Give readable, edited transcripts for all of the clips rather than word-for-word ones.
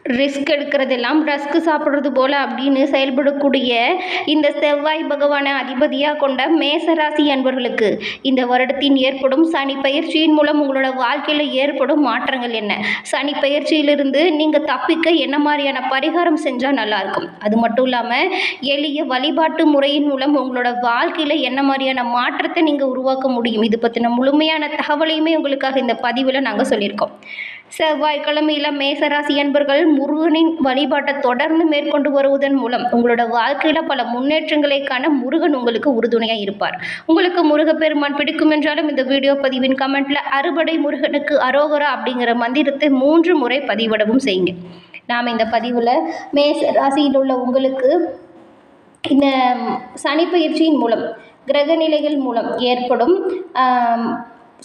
Risk எடுக்கிறதெல்லாம் rusk சாப்பிட்றது போல் அப்படின்னு செயல்படக்கூடிய இந்த செவ்வாய் பகவானை அதிபதியாக கொண்ட மேசராசி அன்பர்களுக்கு இந்த வருடத்தின் ஏற்படும் சனி பயிற்சியின் மூலம் உங்களோட வாழ்க்கையில் ஏற்படும் மாற்றங்கள் என்ன, சனி பயிற்சியிலிருந்து நீங்கள் தப்பிக்க என்ன மாதிரியான பரிகாரம் செஞ்சால் நல்லாயிருக்கும், அது மட்டும் இல்லாமல் எளிய வழிபாட்டு முறையின் மூலம் உங்களோட வாழ்க்கையில் என்ன மாதிரியான மாற்றத்தை நீங்கள் உருவாக்க முடியும், இது பற்றின முழுமையான தகவலையுமே உங்களுக்காக இந்த பதிவில் நாங்கள் சொல்லியிருக்கோம். செவ்வாய்க்கிழமையில் மேசராசி அன்பர்கள் முருகனின் வழிபாட்டை தொடர்ந்து மேற்கொண்டு வருவதன் மூலம் உங்களோட வாழ்க்கையில் பல முன்னேற்றங்களை காண முருகன் உங்களுக்கு உறுதுணையாக இருப்பார். உங்களுக்கு முருகப்பெருமான் பிடிக்கும் என்றாலும் இந்த வீடியோ பதிவின் கமெண்ட்ல அறுபடை முருகனுக்கு அரோகரா அப்படிங்கிற மந்திரத்தை 3 முறை பதிவிடவும் செய்யுங்க. நாம் இந்த பதிவில் மேச ராசியில் உள்ள உங்களுக்கு இந்த சனி பயிற்சியின் மூலம் கிரக நிலைகள் மூலம் ஏற்படும்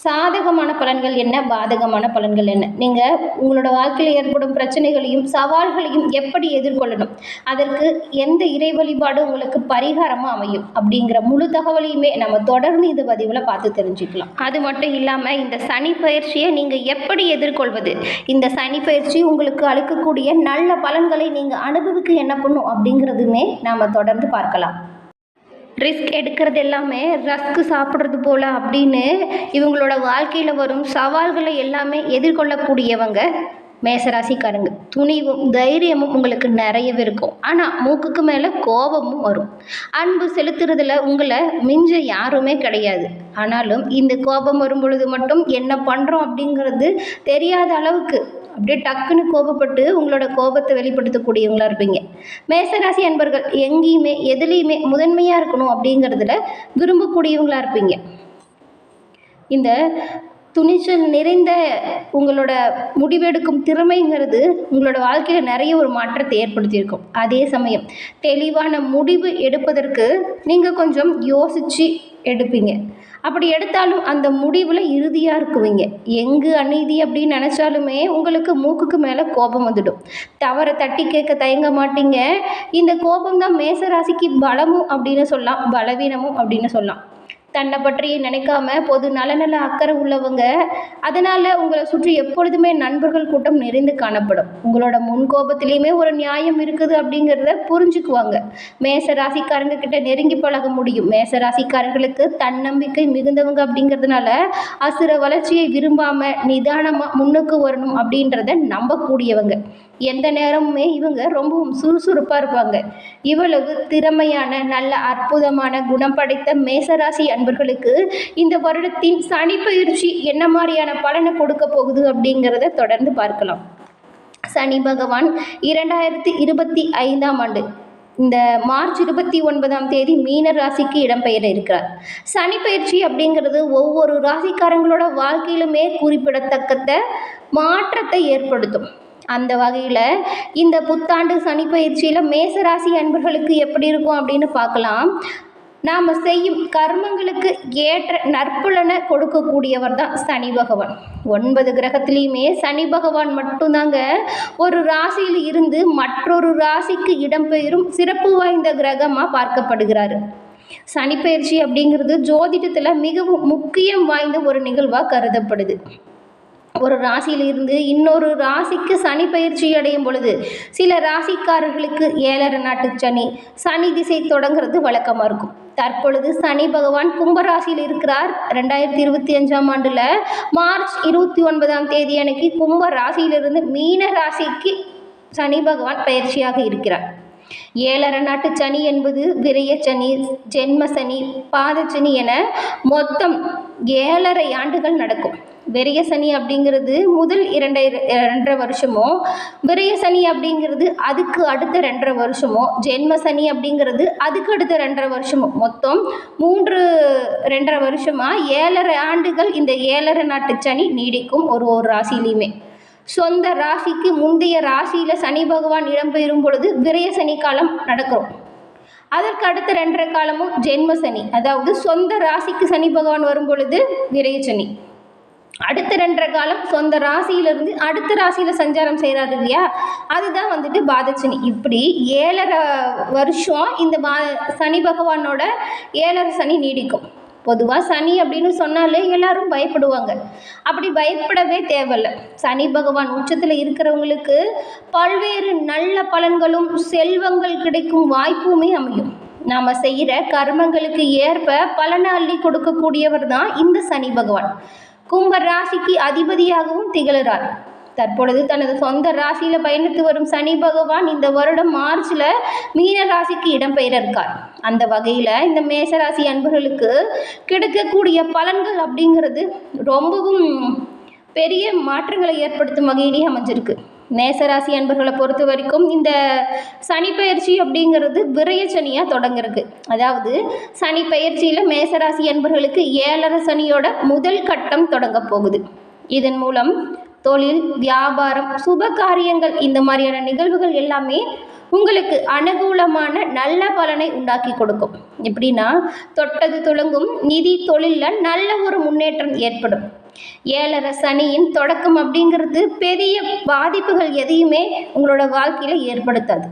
சாதகமான பலன்கள் என்ன, பாதகமான பலன்கள் என்ன, நீங்கள் உங்களோட வாழ்க்கையில் ஏற்படும் பிரச்சனைகளையும் சவால்களையும் எப்படி எதிர்கொள்ளணும், அதற்கு எந்த இறை வழிபாடு உங்களுக்கு பரிகாரமாக அமையும் அப்படிங்கிற முழு தகவலையுமே நம்ம தொடர்ந்து இந்த பதிவில் பார்த்து தெரிஞ்சுக்கலாம். அது மட்டும் இல்லாமல் இந்த சனி பயிற்சியை நீங்கள் எப்படி எதிர்கொள்வது, இந்த சனி பயிற்சி உங்களுக்கு அளிக்கக்கூடிய நல்ல பலன்களை நீங்கள் அனுபவிக்க என்ன பண்ணும் அப்படிங்கிறதுமே நாம் தொடர்ந்து பார்க்கலாம். ரிஸ்க் எடுக்கிறது எல்லாமே ரஸ்க் சாப்பிட்றது போல் அப்படின்னு இவங்களோட வாழ்க்கையில் வரும் சவால்களை எல்லாமே எதிர்கொள்ளக்கூடியவங்க மேசராசிக்காரங்க. துணிவும் தைரியமும் உங்களுக்கு நிறையவே இருக்கும். ஆனால் மூக்குக்கு மேலே கோபமும் வரும். அன்பு செலுத்துறதுல உங்களை மிஞ்ச யாருமே கிடையாது. ஆனாலும் இந்த கோபம் வரும் பொழுது மட்டும் என்ன பண்ணுறோம் அப்படிங்கிறது தெரியாத அளவுக்கு அப்படியே டக்குன்னு கோபப்பட்டு உங்களோட கோபத்தை வெளிப்படுத்தக்கூடியவங்களா இருப்பீங்க. மேசராசி அன்பர்கள் எங்கேயுமே எதுலேயுமே முதன்மையாக இருக்கணும் அப்படிங்கிறதுல விரும்பக்கூடியவங்களா இருப்பீங்க. இந்த துணிச்சல் நிறைந்த உங்களோட முடிவெடுக்கும் திறமைங்கிறது உங்களோட வாழ்க்கையில் நிறைய ஒரு மாற்றத்தை ஏற்படுத்தியிருக்கும். அதே சமயம் தெளிவான முடிவு எடுப்பதற்கு நீங்கள் கொஞ்சம் யோசித்து எடுப்பீங்க. அப்படி எடுத்தாலும் அந்த முடிவில் இறுதியாக இருக்குவீங்க. எங்கு அநீதி அப்படின்னு நினச்சாலுமே உங்களுக்கு மூக்குக்கு மேலே கோபம் வந்துடும். தவறை தட்டி கேட்க தயங்க மாட்டீங்க. இந்த கோபம்தான் மேசராசிக்கு பலமும் அப்படின்னு சொல்லலாம், பலவீனமும் அப்படின்னு சொல்லலாம். தன்னை பற்றி நினைக்காம பொது நலநல அக்கறை உள்ளவங்க. அதனால் உங்களை சுற்றி எப்பொழுதுமே நண்பர்கள் கூட்டம் நிறைந்து காணப்படும். உங்களோட முன்கோபத்திலையுமே ஒரு நியாயம் இருக்குது அப்படிங்கிறத புரிஞ்சுக்குவாங்க. மேசராசிக்காரங்க கிட்ட நெருங்கி பழக முடியும். மேசராசிக்காரர்களுக்கு தன்னம்பிக்கை மிகுந்தவங்க அப்படிங்கிறதுனால அசுர வளர்ச்சியை விரும்பாமல் நிதானமாக முன்னுக்கு வரணும் அப்படின்றத நம்பக்கூடியவங்க. எந்த நேரமுமே இவங்க ரொம்பவும் சுறுசுறுப்பாக இருப்பாங்க. இவ்வளவு திறமையான நல்ல அற்புதமான குணம் படைத்த மேசராசி அன்பர்களுக்கு இந்த வருடத்தின் சனி பயிற்சி என்ன மாதிரியான பலனை கொடுக்க போகுது அப்படிங்கிறத தொடர்ந்து பார்க்கலாம். சனி பகவான் 2025ஆம் ஆண்டு இந்த மார்ச் 29ஆம் தேதி மீன ராசிக்கு இடம்பெயர இருக்கிறார். சனி பயிற்சி அப்படிங்கிறது ஒவ்வொரு ராசிக்காரங்களோட வாழ்க்கையிலுமே குறிப்பிடத்தக்க மாற்றத்தை ஏற்படுத்தும். அந்த வகையில் இந்த புத்தாண்டு சனி பயிற்சியில் மேசராசி அன்பர்களுக்கு எப்படி இருக்கும் அப்படின்னு பார்க்கலாம். நாம் செய்யும் கர்மங்களுக்கு ஏற்ற நற்பலனை கொடுக்கக்கூடியவர் தான் சனி பகவான். 9 கிரகத்திலையுமே சனி பகவான் மட்டும்தாங்க ஒரு ராசியில் இருந்து மற்றொரு ராசிக்கு இடம்பெயரும் சிறப்பு வாய்ந்த கிரகமாக பார்க்கப்படுகிறாரு. சனி பயிற்சி அப்படிங்கிறது ஜோதிடத்தில் மிகவும் முக்கியம் வாய்ந்த ஒரு நிகழ்வாக கருதப்படுது. ஒரு ராசியிலிருந்து இன்னொரு ராசிக்கு சனி பயிற்சி அடையும் பொழுது சில ராசிக்காரர்களுக்கு 7.5 நாட்டு சனி திசை தொடங்கிறது வழக்கமாக இருக்கும். தற்பொழுது சனி பகவான் கும்பராசியில் இருக்கிறார். 2025ஆம் ஆண்டில் மார்ச் 29ஆம் தேதி அன்னைக்கு கும்ப ராசியிலிருந்து மீன ராசிக்கு சனி பகவான் பயிற்சியாக இருக்கிறார். 7.5 நாட்டு சனி என்பது விரய சனி, ஜென்ம சனி, பாதச்சனி என மொத்தம் 7.5 ஆண்டுகள் நடக்கும். விரய சனி அப்படிங்கிறது முதல் 2.5 வருஷமோ, விரய சனி அப்படிங்கிறது அதுக்கு அடுத்த 2.5 வருஷமோ, ஜென்ம சனி அப்படிங்கிறது அதுக்கு அடுத்த 2.5 வருஷமோ, மொத்தம் 2.5 வருஷமாக 7.5 ஆண்டுகள் இந்த 7.5 நாட்டு சனி நீடிக்கும். ஒரு ராசியிலையுமே சொந்த ராசிக்கு முந்தைய ராசியில் சனி பகவான் இடம்பெறும் பொழுது விரய சனி காலம் நடக்கும். அதற்கு அடுத்த 2.5 காலமும் ஜென்ம சனி, அதாவது சொந்த ராசிக்கு சனி பகவான் வரும் பொழுது விரய சனி. அடுத்த 2.5 காலம் சொந்த ராசியிலிருந்து அடுத்த ராசியில் சஞ்சாரம் செய்கிறாரு இல்லையா, அதுதான் வந்துட்டு பாதச்சனி. இப்படி 7.5 வருஷம் இந்த சனி பகவானோட 7.5 சனி நீடிக்கும். பொதுவாக சனி அப்படின்னு சொன்னாலே எல்லாரும் பயப்படுவாங்க. அப்படி பயப்படவே தேவையில்லை. சனி பகவான் உச்சத்தில் இருக்கிறவங்களுக்கு பல்வேறு நல்ல பலன்களும் செல்வங்கள் கிடைக்கும் வாய்ப்புமே அமையும். நாம் செய்கிற கர்மங்களுக்கு ஏற்ப பலனை அள்ளி கொடுக்கக்கூடியவர் தான் இந்த சனி பகவான். கும்ப ராசிக்கு அதிபதியாகவும் திகழ்கிறார். தற்பொழுது தனது சொந்த ராசியில் பயணித்து வரும் சனி பகவான் இந்த வருடம் மார்ச்சில் மீன ராசிக்கு இடம்பெயர இருக்கார். அந்த வகையில் இந்த மேசராசி அன்பர்களுக்கு கிடைக்கக்கூடிய பலன்கள் அப்படிங்கிறது ரொம்பவும் பெரிய மாற்றங்களை ஏற்படுத்தும் வகையிலேயே அமைஞ்சிருக்கு. மேசராசி அன்பர்களை பொறுத்த வரைக்கும் இந்த சனி பயிற்சி அப்படிங்கிறது விரய சனியாக தொடங்குறது. அதாவது சனி பயிற்சியில் மேசராசி அன்பர்களுக்கு 7.5 சனியோட முதல் கட்டம் தொடங்க போகுது. இதன் மூலம் தொழில், வியாபாரம், சுப காரியங்கள் இந்த மாதிரியான நிகழ்வுகள் எல்லாமே உங்களுக்கு அனுகூலமான நல்ல பலனை உண்டாக்கி கொடுக்கும். எப்படின்னா, தொட்டது துளங்கும் நிதி, தொழிலில் நல்ல ஒரு முன்னேற்றம் ஏற்படும். 7.5 சனியின் தொடக்கம் அப்படிங்கிறது பெரிய பாதிப்புகள் எதையுமே உங்களோட வாழ்க்கையில் ஏற்படுத்தாது.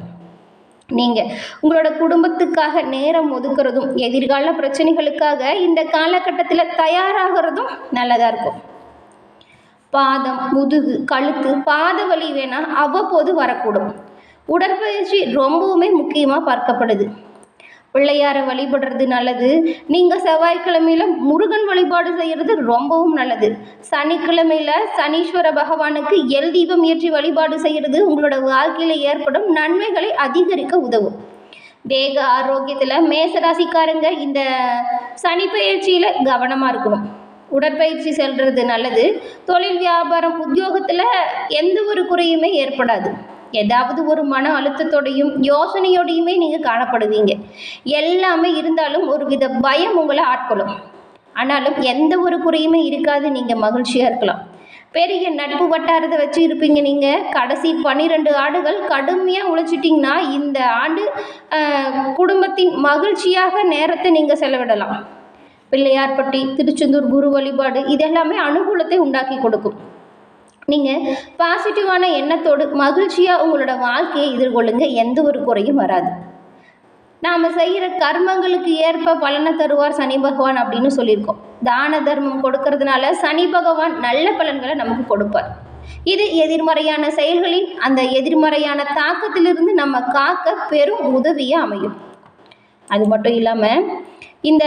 நீங்கள் உங்களோட குடும்பத்துக்காக நேரம் ஒதுக்குறதும் எதிர்கால பிரச்சனைகளுக்காக இந்த காலகட்டத்தில் தயாராகிறதும் நல்லதாக இருக்கும். பாதம், முதுகு, கழுத்து, பாத வலி வேணால் அவ்வப்போது வரக்கூடும். உடற்பயிற்சி ரொம்பவுமே முக்கியமாக பார்க்கப்படுது. பிள்ளையாரை வழிபடுறது நல்லது. நீங்கள் செவ்வாய்க்கிழமையில் முருகன் வழிபாடு செய்கிறது ரொம்பவும் நல்லது. சனிக்கிழமையில் சனீஸ்வர பகவானுக்கு எல் தீபம் ஏற்றி வழிபாடு செய்கிறது உங்களோட வாழ்க்கையில் ஏற்படும் நன்மைகளை அதிகரிக்க உதவும். தேக ஆரோக்கியத்தில் மேசராசிக்காரங்க இந்த சனி பயிற்சியில் கவனமாக இருக்கணும். உடற்பயிற்சி செல்வது நல்லது. தொழில், வியாபாரம், உத்தியோகத்தில் எந்த ஒரு குறையுமே ஏற்படாது. ஏதாவது ஒரு மன அழுத்தத்தோடையும் யோசனையோடையுமே நீங்கள் காணப்படுவீங்க. எல்லாமே இருந்தாலும் ஒரு வித பயம் உங்களை ஆட்கொள்ளும். ஆனாலும் எந்த ஒரு குறையுமே இருக்காது. நீங்கள் மகிழ்ச்சியாக இருக்கலாம். பெரிய நட்பு வட்டாரத்தை வச்சு இருப்பீங்க. நீங்கள் கடைசி 12 ஆண்டுகள் கடுமையாக உழைச்சிட்டிங்கன்னா இந்த ஆண்டு குடும்பத்தின் மகிழ்ச்சியாக நேரத்தை நீங்கள் செலவிடலாம். பிள்ளையார்பட்டி, திருச்செந்தூர் குரு வழிபாடு இதெல்லாமே அனுகூலத்தை உண்டாக்கி கொடுக்கும். நீங்கள் பாசிட்டிவான எண்ணத்தோடு மகிழ்ச்சியாக உங்களோட வாழ்க்கையை எதிர்கொள்ளுங்க. எந்த ஒரு குறையும் வராது. நாம் செய்கிற கர்மங்களுக்கு ஏற்ப பலனை தருவார் சனி பகவான் அப்படின்னு சொல்லியிருக்கோம். தான தர்மம் கொடுக்கறதுனால சனி பகவான் நல்ல பலன்களை நமக்கு கொடுப்பார். இது எதிர்மறையான செயல்களின் அந்த எதிர்மறையான தாக்கத்திலிருந்து நம்ம காக்க பெரும் உதவியாக அமையும். அது மட்டும் இல்லாமல் இந்த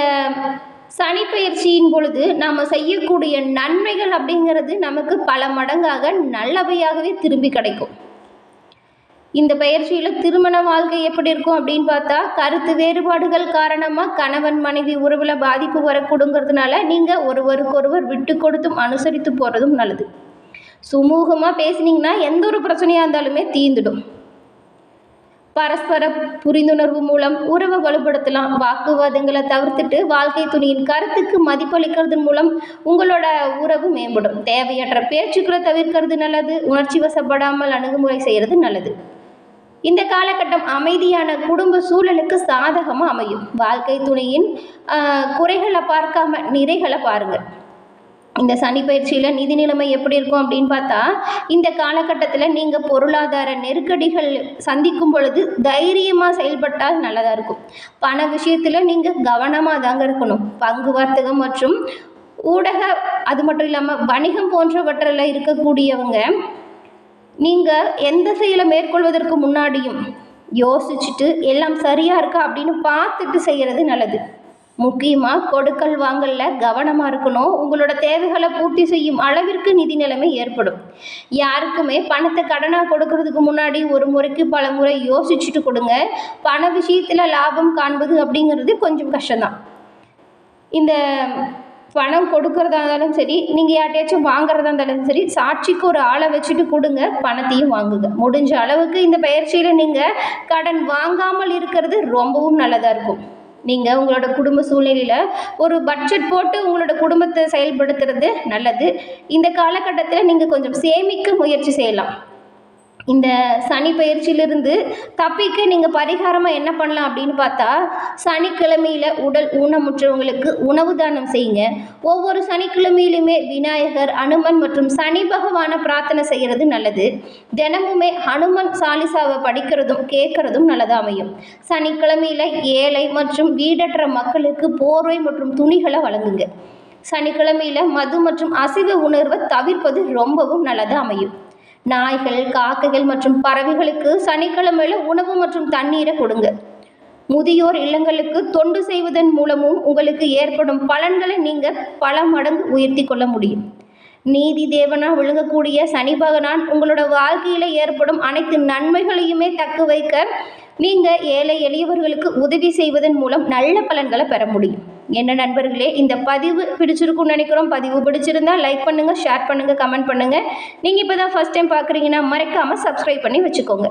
சனி பயிற்சியின் பொழுது நாம் செய்யக்கூடிய நன்மைகள் அப்படிங்கிறது நமக்கு பல மடங்காக நல்லவையாகவே திரும்பி கிடைக்கும். இந்த பயிற்சியில் திருமண வாழ்க்கை எப்படி இருக்கும் அப்படின்னு பார்த்தா, கருத்து வேறுபாடுகள் காரணமாக கணவன் மனைவி உறவில் பாதிப்பு வரக்கூடுங்கிறதுனால நீங்கள் ஒருவருக்கொருவர் விட்டு கொடுத்தும் அனுசரித்து போகிறதும் நல்லது. சுமூகமாக பேசினீங்கன்னா எந்த ஒரு பிரச்சனையாக இருந்தாலுமே தீர்ந்துடும். பரஸ்பர புரிந்துணர்வு மூலம் உறவை வலுப்படுத்தலாம். வாக்குவாதங்களை தவிர்த்துட்டு வாழ்க்கை துணையின் கருத்துக்கு மதிப்பளிக்கிறது மூலம் உங்களோட உறவு மேம்படும். தேவையற்ற பேச்சுக்களை தவிர்க்கிறது நல்லது. உணர்ச்சி வசப்படாமல் அணுகுமுறை செய்கிறது நல்லது. இந்த காலகட்டம் அமைதியான குடும்ப சூழலுக்கு சாதகமாக அமையும். வாழ்க்கை துணையின் குறைகளை பார்க்காம நிறைகளை பாருங்கள். இந்த சனி பயிற்சியில் நிதி நிலைமை எப்படி இருக்கும் அப்படின்னு பார்த்தா, இந்த காலகட்டத்தில் நீங்கள் பொருளாதார நெருக்கடிகள் சந்திக்கும் பொழுது தைரியமாக செயல்பட்டால் நல்லதாக இருக்கும். பண விஷயத்தில் நீங்கள் கவனமாக தாங்க இருக்கணும். பங்கு வர்த்தகம் மற்றும் ஊடக அது மட்டும் இல்லாமல் வணிகம் போன்றவற்றில் இருக்கக்கூடியவங்க நீங்கள் எந்த செயலை மேற்கொள்வதற்கு முன்னாடியும் யோசிச்சுட்டு எல்லாம் சரியாக இருக்கா அப்படின்னு பார்த்துட்டு செய்கிறது நல்லது. முக்கியமாக கொடுக்கல் வாங்கல்ல கவனமாக இருக்கணும். உங்களோட தேவைகளை பூர்த்தி செய்யும் அளவிற்கு நிதி நிலைமை ஏற்படும். யாருக்குமே பணத்தை கடனாக கொடுக்கறதுக்கு முன்னாடி ஒரு முறைக்கு பல முறை யோசிச்சுட்டு கொடுங்க. பண விஷயத்தில் லாபம் காண்பது அப்படிங்கிறது கொஞ்சம் கஷ்டம்தான். இந்த பணம் கொடுக்கறதா இருந்தாலும் சரி, நீங்கள் யார்ட்டையாச்சும் வாங்குறதா இருந்தாலும் சரி, சாட்சிக்கு ஒரு ஆளை வச்சுட்டு கொடுங்க, பணத்தையும் வாங்குங்க. முடிஞ்ச அளவுக்கு இந்த பயிற்சியில் நீங்கள் கடன் வாங்காமல் இருக்கிறது ரொம்பவும் நல்லதாக இருக்கும். நீங்கள் உங்களோட குடும்ப சூழ்நிலையில் ஒரு பட்ஜெட் போட்டு உங்களோட குடும்பத்தை செயல்படுத்துறது நல்லது. இந்த காலகட்டத்தில் நீங்கள் கொஞ்சம் சேமிக்க முயற்சி செய்யலாம். இந்த சனி பயிற்சியிலிருந்து தப்பிக்க நீங்கள் பரிகாரமாக என்ன பண்ணலாம் அப்படின்னு பார்த்தா, சனிக்கிழமையில் உடல் ஊனமுற்றவங்களுக்கு உணவு தானம் செய்யுங்க. ஒவ்வொரு சனிக்கிழமையிலுமே விநாயகர், அனுமன் மற்றும் சனி பகவானை பிரார்த்தனை செய்கிறது நல்லது. தினமுமே ஹனுமன் சாலிசாவை படிக்கிறதும் கேட்கறதும் நல்லதாக அமையும். சனிக்கிழமையில் ஏழை மற்றும் வீடற்ற மக்களுக்கு போர்வை மற்றும் துணிகளை வழங்குங்க. சனிக்கிழமையில் மது மற்றும் அசைவ உணர்வை தவிர்ப்பது ரொம்பவும் நல்லதாக அமையும். நாய்கள், காக்கைகள் மற்றும் பறவைகளுக்கு சனிக்கிழமையில உணவு மற்றும் தண்ணீரை கொடுங்க. முதியோர் இல்லங்களுக்கு தொண்டு செய்வதன் மூலமும் உங்களுக்கு ஏற்படும் பலன்களை நீங்கள் பல மடங்கு உயர்த்தி கொள்ள முடியும். நீதி தேவனா விளங்கக்கூடிய சனி பகவான் உங்களோட வாழ்க்கையில் ஏற்படும் அனைத்து நன்மைகளையுமே தக்க வைக்க நீங்கள் ஏழை எளியவர்களுக்கு உதவி செய்வதன் மூலம் நல்ல பலன்களை பெற முடியும். என்ன நண்பர்களே, இந்த பதிவு பிடிச்சிருக்கும்னு நினைக்கிறோம். பதிவு பிடிச்சிருந்தா லைக் பண்ணுங்கள், ஷேர் பண்ணுங்கள், கமெண்ட் பண்ணுங்கள். நீங்கள் இப்போ தான் ஃபஸ்ட் டைம் பார்க்குறீங்கன்னா மறக்காமல் சப்ஸ்கிரைப் பண்ணி வச்சுக்கோங்க.